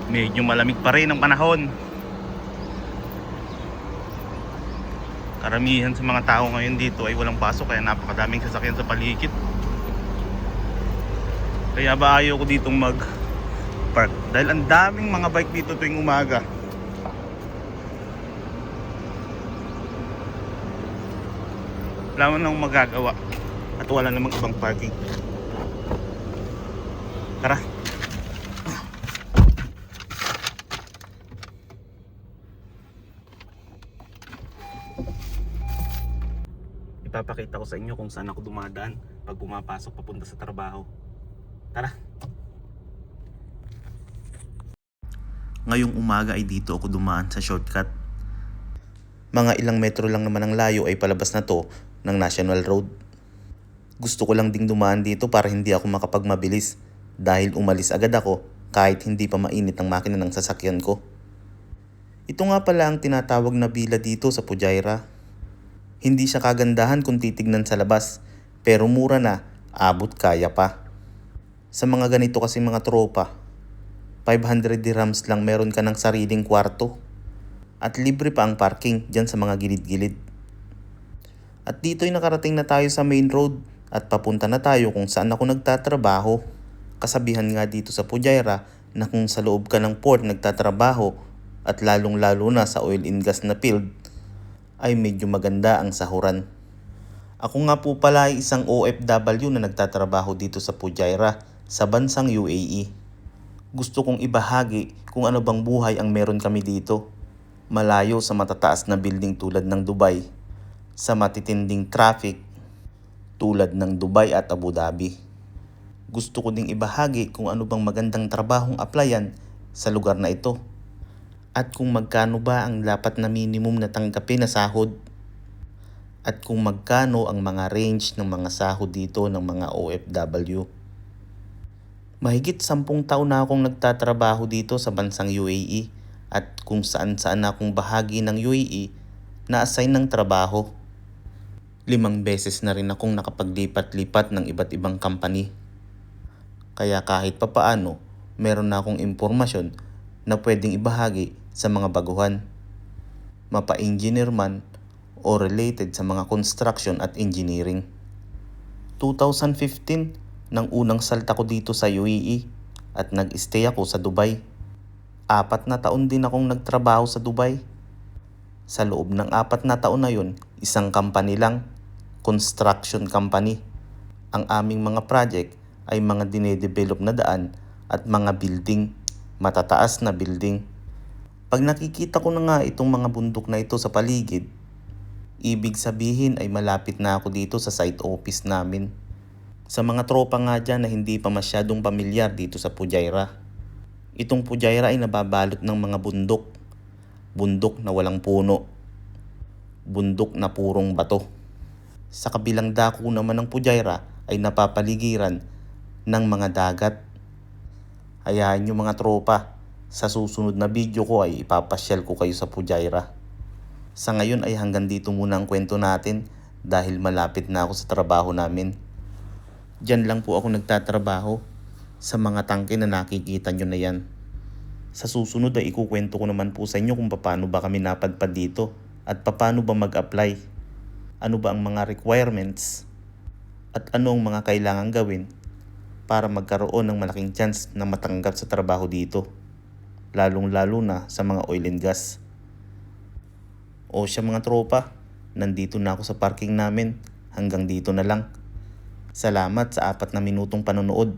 Medyo malamig pa rin ang panahon. Karamihan sa mga tao ngayon dito ay walang pasok, kaya napakadaming sasakyan sa paligid. Kaya ba ayaw ko ditong mag park dahil ang daming mga bike dito tuwing umaga. Wala man nang magagawa at wala namang ibang parking. Tara. Ipapakita ko sa inyo kung saan ako dumadaan pag pumapasok papunta sa trabaho. Tara. Ngayong umaga ay dito ako dumaan sa shortcut. Mga ilang metro lang naman ang layo ay palabas na to ng National Road. Gusto ko lang ding dumaan dito para hindi ako makapagmabilis dahil umalis agad ako kahit hindi pa mainit ang makina ng sasakyan ko. Ito nga pala ang tinatawag na villa dito sa Pujairah. Hindi siya kagandahan kung titignan sa labas, pero mura na, abot kaya pa. Sa mga ganito kasi mga tropa, 500 dirhams lang meron ka ng sariling kwarto. At libre pa ang parking dyan sa mga gilid-gilid. At dito'y nakarating na tayo sa main road at papunta na tayo kung saan ako nagtatrabaho. Kasabihan nga dito sa Pujairah na kung sa loob ka ng port nagtatrabaho at lalong-lalo na sa oil and gas na field, ay medyo maganda ang sahuran. Ako nga po pala ay isang OFW na nagtatrabaho dito sa Pujairah sa bansang UAE. Gusto kong ibahagi kung ano bang buhay ang meron kami dito. Malayo sa matataas na building tulad ng Dubai, sa matitinding traffic tulad ng Dubai at Abu Dhabi. Gusto ko ding ibahagi kung ano bang magandang trabahong applyan sa lugar na ito. At kung magkano ba ang dapat na minimum na tanggapin na sahod. At kung magkano ang mga range ng mga sahod dito ng mga OFW. Mahigit 10 taon na akong nagtatrabaho dito sa bansang UAE at kung saan-saan akong bahagi ng UAE na-assign ng trabaho. 5 beses na rin akong nakapaglipat-lipat ng iba't ibang company. Kaya kahit papaano, meron na akong impormasyon na pwedeng ibahagi sa mga baguhan. Mapa-engineer man o related sa mga construction at engineering. 2015 nang unang salta ko dito sa UAE at nag-stay ako sa Dubai. 4 na taon din akong nagtrabaho sa Dubai. Sa loob ng 4 na taon na yun, isang company lang, construction company. Ang aming mga project ay mga dinedevelop na daan at mga building, matataas na building. Pag nakikita ko na nga itong mga bundok na ito sa paligid, ibig sabihin ay malapit na ako dito sa site office namin. Sa mga tropa nga dyan na hindi pa masyadong pamilyar dito sa Pujairah. Itong Pujairah ay nababalot ng mga bundok. Bundok na walang puno. Bundok na purong bato. Sa kabilang dako naman ng Pujairah ay napapaligiran ng mga dagat. Hayaan nyo mga tropa, sa susunod na video ko ay ipapasyal ko kayo sa Pujairah. Sa ngayon ay hanggang dito muna ang kwento natin dahil malapit na ako sa trabaho namin. Diyan lang po ako nagtatrabaho sa mga tangke na nakikita nyo na yan. Sa susunod ay ikukwento ko naman po sa inyo kung paano ba kami napadpad dito at paano ba mag-apply. Ano ba ang mga requirements at ano ang mga kailangan gawin para magkaroon ng malaking chance na matanggap sa trabaho dito. Lalong-lalo na sa mga oil and gas. O siya mga tropa, nandito na ako sa parking namin. Hanggang dito na lang. Salamat sa 4 na minutong panonood.